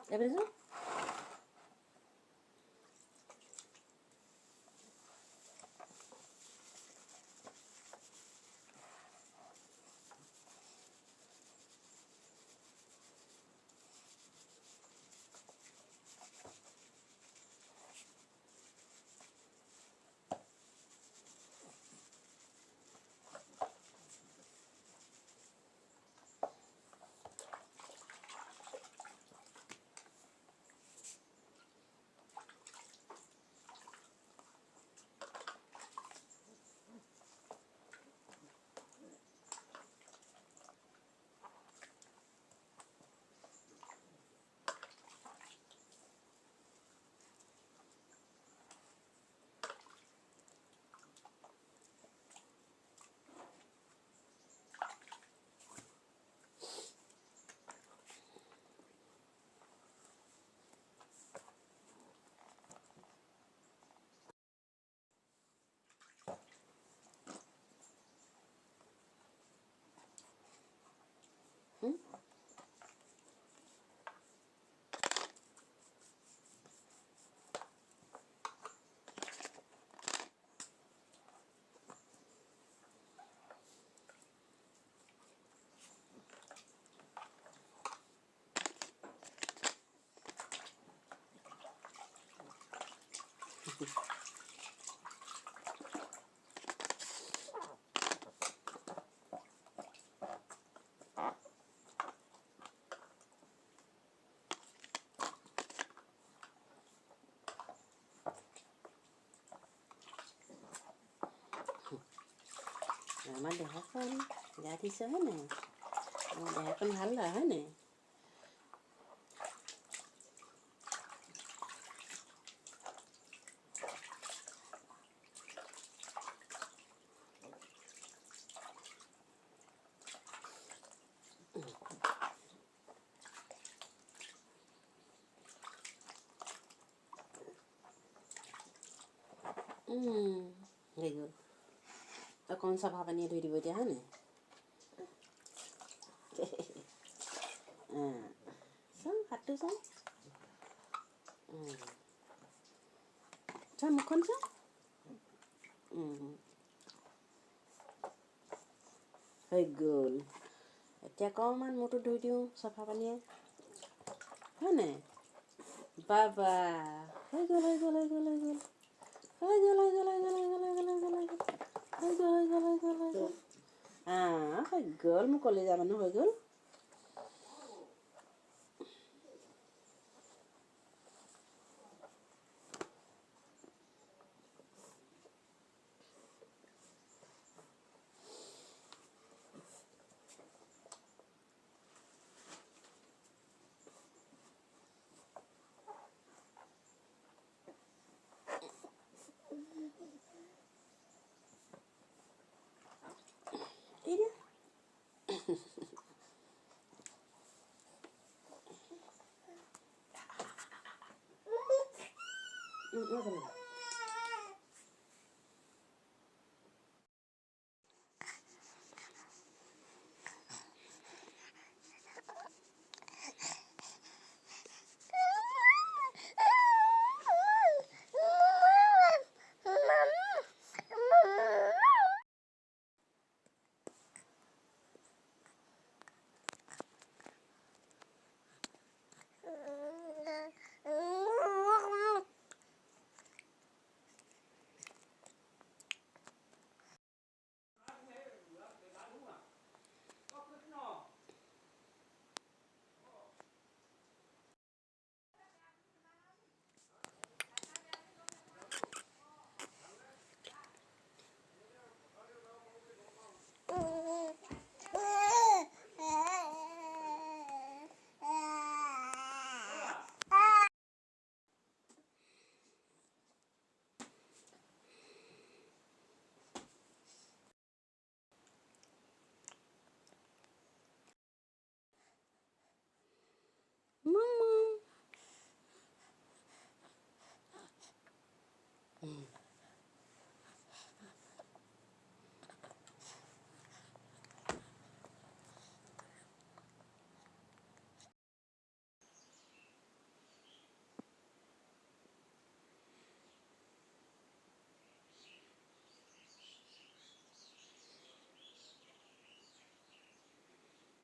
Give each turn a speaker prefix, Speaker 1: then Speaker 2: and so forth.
Speaker 1: এবারে যাও আমাৰ দেহাখন গা দিছে হয় নাই আমাৰ দেহাখন ভাল লাগে হয় নাই হৈ গ'ল অকণ চাফা পানীয়ে ধুই দিব এতিয়া হয় নাই চাওঁ হাতটো চাওঁ চাওঁ মুখখন চাওঁ হৈ গ'ল এতিয়া অকণমান মূৰটো ধুই দিওঁ চাফা পানীয়ে হয় নাই বাবা হৈ গ'ল হৈ গ'ল হৈ গ'ল হৈ গ'ল হৈ গ'ল হৈ গ'ল হৈ গ'ল হৈ গ'ল হৈ গ'ল হৈ গ'ল হৈ গ'ল হৈ গ'ল হৈ গ'ল হৈ গ'ল হৈ গ'ল হৈ গ'ল মোৰ কলিজা মানুহ হৈ গ'ল এই দিয়া